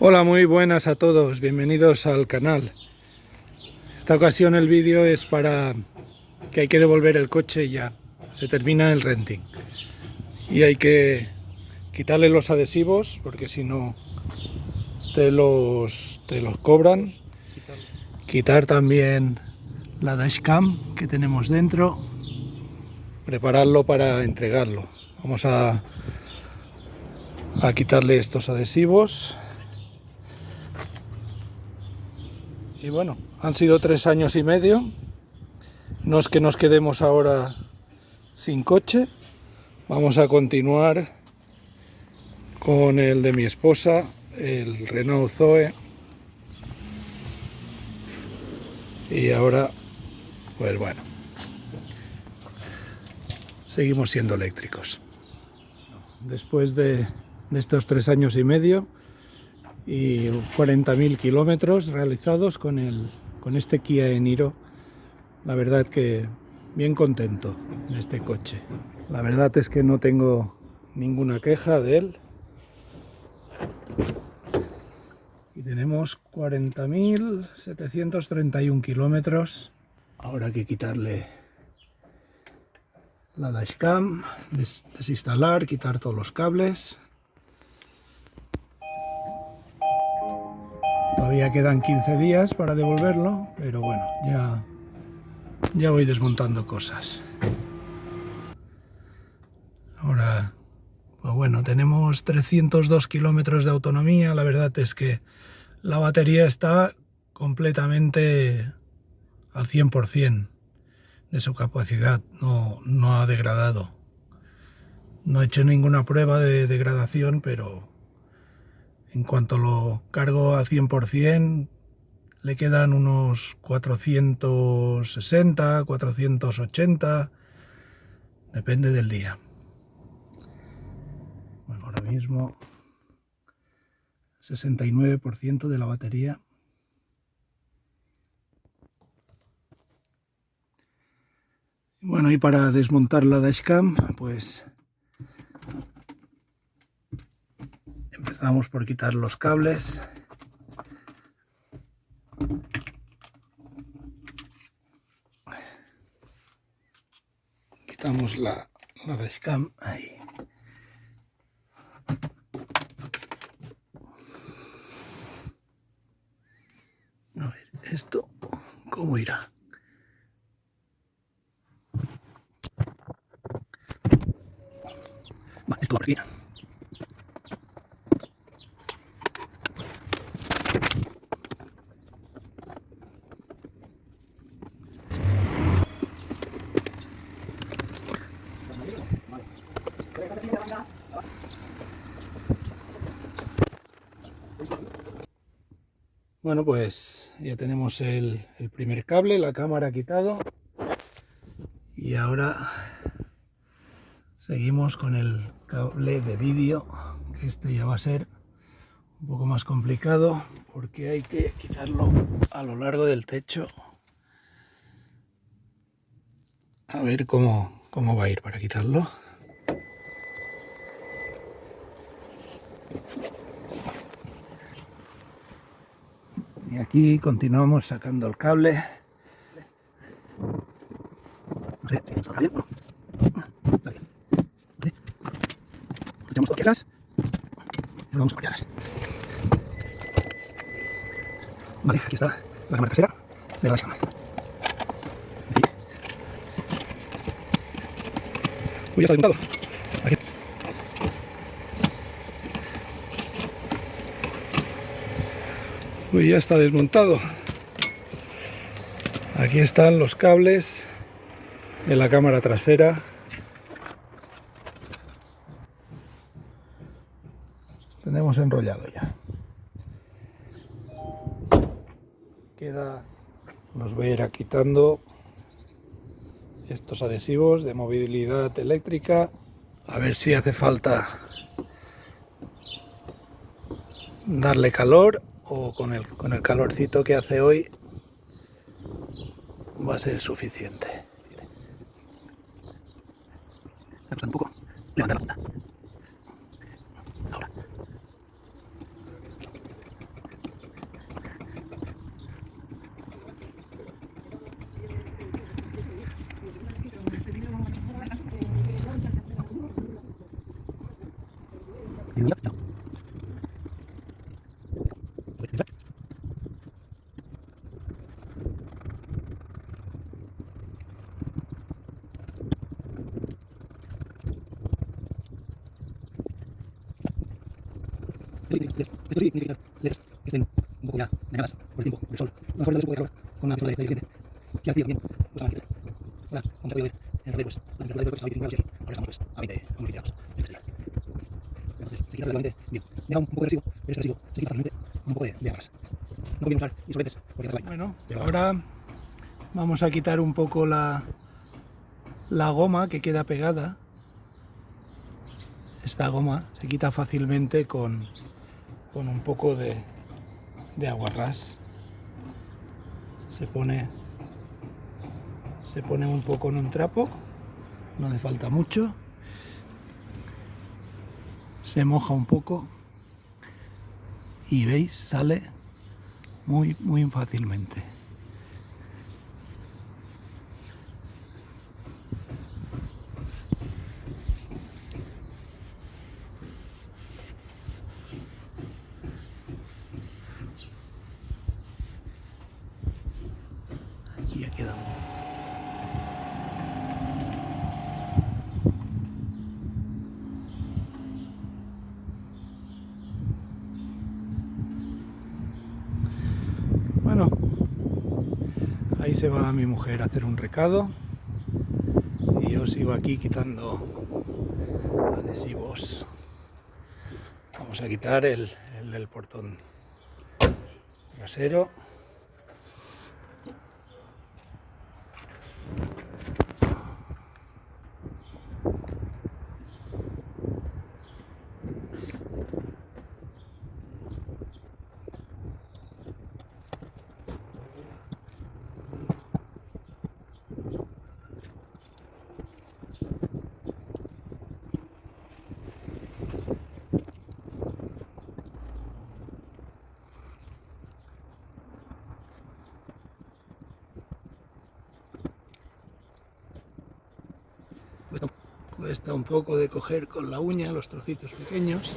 Hola, muy buenas a todos, bienvenidos al canal. Esta ocasión el vídeo es para que hay que devolver el coche ya, se termina el renting. Y hay que quitarle los adhesivos porque si no te los cobran. Quitar también la dashcam que tenemos dentro, prepararlo para entregarlo. Vamos a quitarle estos adhesivos. Y bueno, han sido 3 años y medio. No es que nos quedemos ahora sin coche. Vamos a continuar con el de mi esposa, el Renault Zoe. Y ahora, pues bueno, seguimos siendo eléctricos. Después de estos 3 años y medio y 40.000 kilómetros realizados con este Kia Eniro, la verdad que bien contento de este coche. La verdad es que no tengo ninguna queja de él. Y tenemos 40.731 kilómetros. Ahora hay que quitarle la dashcam, desinstalar, quitar todos los cables. Todavía quedan 15 días para devolverlo, pero bueno, ya voy desmontando cosas. Ahora, pues bueno, tenemos 302 kilómetros de autonomía. La verdad es que la batería está completamente al 100% de su capacidad, no ha degradado. No he hecho ninguna prueba de degradación, pero en cuanto lo cargo al 100%, le quedan unos 460, 480, depende del día. Bueno, ahora mismo 69% de la batería. Bueno, y para desmontar la dashcam, pues empezamos por quitar los cables. Quitamos la dashcam ahí. A ver, esto, ¿cómo irá? Vale, esto por aquí. Bueno, pues ya tenemos el primer cable, la cámara quitado. Y ahora seguimos con el cable de vídeo, que este ya va a ser un poco más complicado porque hay que quitarlo a lo largo del techo. A ver cómo va a ir para quitarlo. Y aquí continuamos sacando el cable. Vale, sí, está bien. Vale. Vale. Echamos cualquieras. Y vamos a cualquieras. Vale, aquí está la cámara trasera de la dashcam. Uy, ya está desmontado. Aquí. Uy, ya está desmontado. Aquí están los cables de la cámara trasera. Tenemos enrollado ya. Los voy a ir quitando estos adhesivos de movilidad eléctrica. A ver si hace falta darle calor o con el calorcito que hace hoy va a ser suficiente. Un poco. Levanta la punta. Ahora. Esto sí significa letras que estén un poco ya dañadas por el tiempo, por el sol. A lo mejor no se puede robar con una pistola de cliente. Que al bien, pues a manera. Ahora, como se puede ver en el reloj, pues la temperatura del cuerpo estaba a 25 grados y aquí ahora estamos pues a 20 grados del exterior. Entonces se quita relativamente bien. Deja un poco de residuo, pero este residuo se quita fácilmente con un poco de aguas. No podemos usar disolventes porque no hay. Bueno, ahora vamos a quitar un poco la goma que queda pegada. Esta goma se quita fácilmente con un poco de aguarrás. Se pone un poco en un trapo, no hace falta mucho. Se moja un poco y veis, sale muy fácilmente. Aquí ya queda. Bueno, ahí se va mi mujer a hacer un recado y yo sigo aquí quitando adhesivos. Vamos a quitar el del portón trasero. Cuesta un poco de coger con la uña los trocitos pequeños.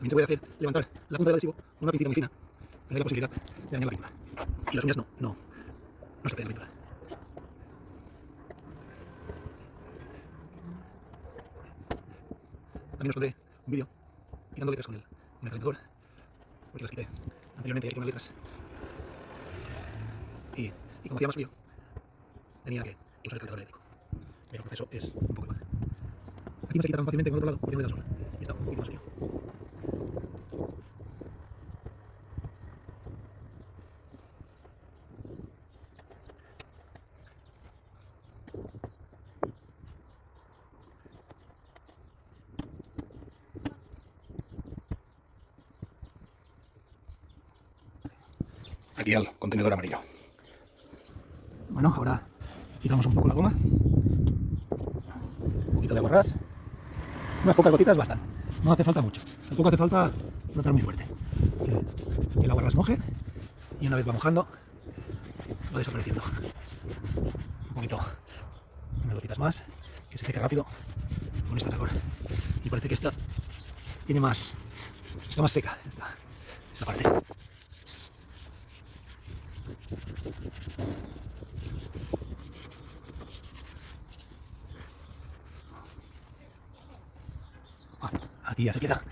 También se puede hacer levantar la punta del adhesivo con una pincita muy fina, tener la posibilidad de dañar la pintura. Y las uñas no estropean la pintura. También os pondré un vídeo quitando letras con el calentador, porque las quité anteriormente ahí con las letras. Y como hacía más frío, tenía que usar el calentador eléctrico. Pero el proceso es un poco igual. Aquí no se quita tan fácilmente como el otro lado, porque no le da sol. Y está un poquito más frío. Aquí al contenedor amarillo. Bueno, ahora quitamos un poco la goma, un poquito de aguarrás, unas pocas gotitas bastan, no hace falta mucho, tampoco hace falta frotar muy fuerte, que el aguarrás moje y una vez va mojando va desapareciendo. Un poquito, unas gotitas más, que se seque rápido con esta calor y parece que esta tiene más, está más seca esta parte. Aquí ya se queda.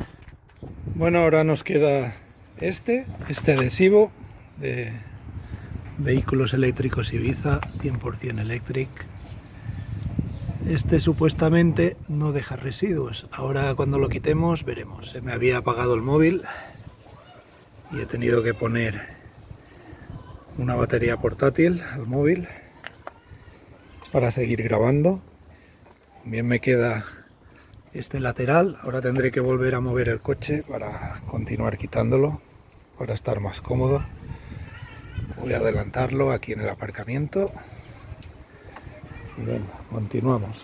Bueno, ahora nos queda este adhesivo de Vehículos Eléctricos Ibiza 100% Electric. Este supuestamente no deja residuos. Ahora cuando lo quitemos veremos. Se me había apagado el móvil y he tenido que poner una batería portátil al móvil para seguir grabando. Bien me queda este lateral. Ahora tendré que volver a mover el coche para continuar quitándolo, para estar más cómodo. Voy a adelantarlo aquí en el aparcamiento. Y venga, continuamos.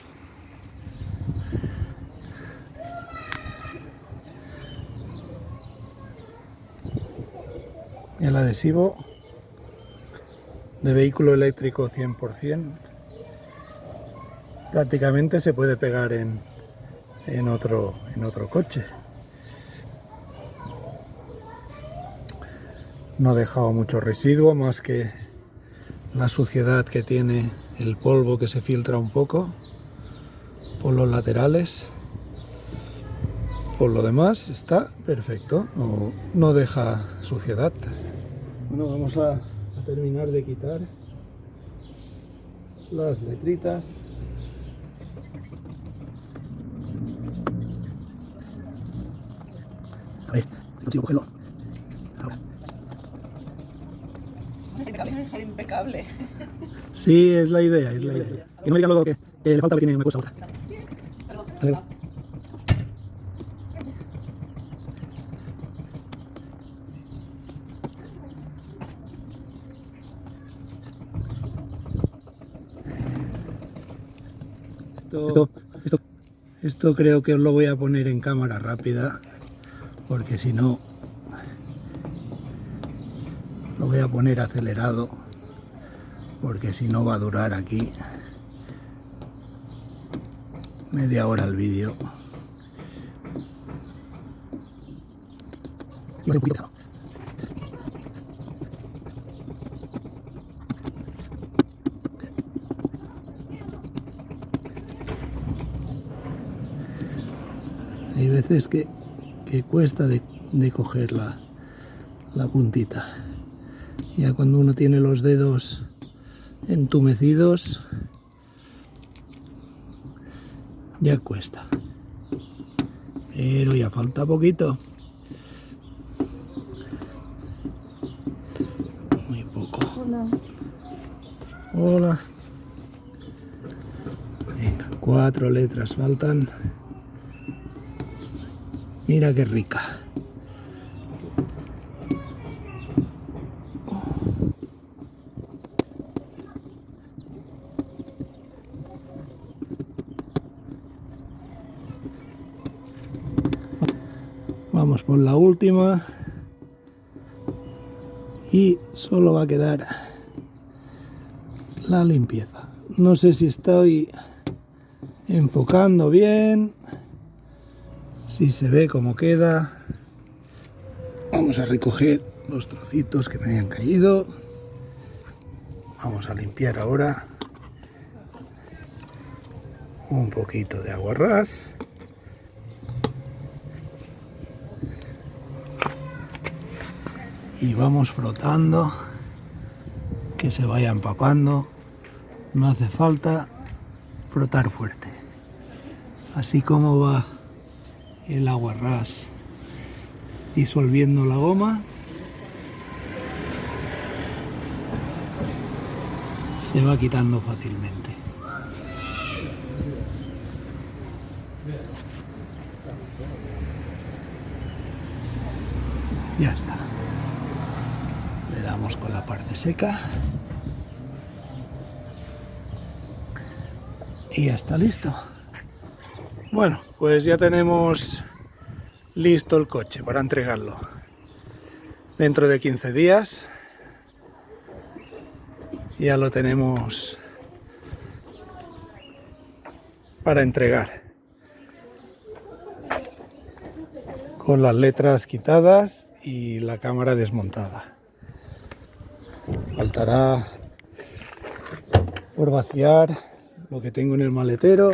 El adhesivo de vehículo eléctrico 100% prácticamente se puede pegar en otro coche. No ha dejado mucho residuo, más que la suciedad que tiene el polvo que se filtra un poco por los laterales. Por lo demás está perfecto, no deja suciedad. Bueno, vamos a terminar de quitar las letritas. A ver, si consigo cogerlo. Ahora. Dejar impecable. Sí, es la idea, es la idea. Que no me digan luego que le falta, que tiene una cosa a otra. Vale. Esto creo que os lo voy a poner en cámara rápida, porque si no lo voy a poner acelerado, porque si no va a durar aquí media hora el vídeo. Y va a ser un poquito pesado. Hay veces que cuesta de coger la puntita. Ya cuando uno tiene los dedos entumecidos, ya cuesta. Pero ya falta poquito. Muy poco. Hola. Hola. Venga, 4 letras faltan. Mira qué rica. Vamos por la última. Y solo va a quedar la limpieza. No sé si estoy enfocando bien, si se ve cómo queda. Vamos a recoger los trocitos que me habían caído. Vamos a limpiar ahora un poquito de agua ras. Y vamos frotando, que se vaya empapando. No hace falta frotar fuerte. Así como va el agua ras disolviendo la goma, se va quitando fácilmente. Ya está. Le damos con la parte seca y ya está listo. Bueno, pues ya tenemos listo el coche para entregarlo. Dentro de 15 días ya lo tenemos para entregar. Con las letras quitadas y la cámara desmontada. Faltará por vaciar lo que tengo en el maletero.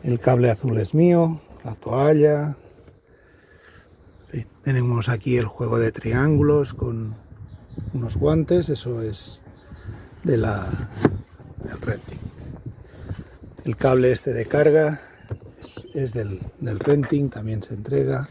El cable azul es mío, la toalla. Sí, tenemos aquí el juego de triángulos con unos guantes, eso es de la el renting. El cable este de carga es del renting, también se entrega.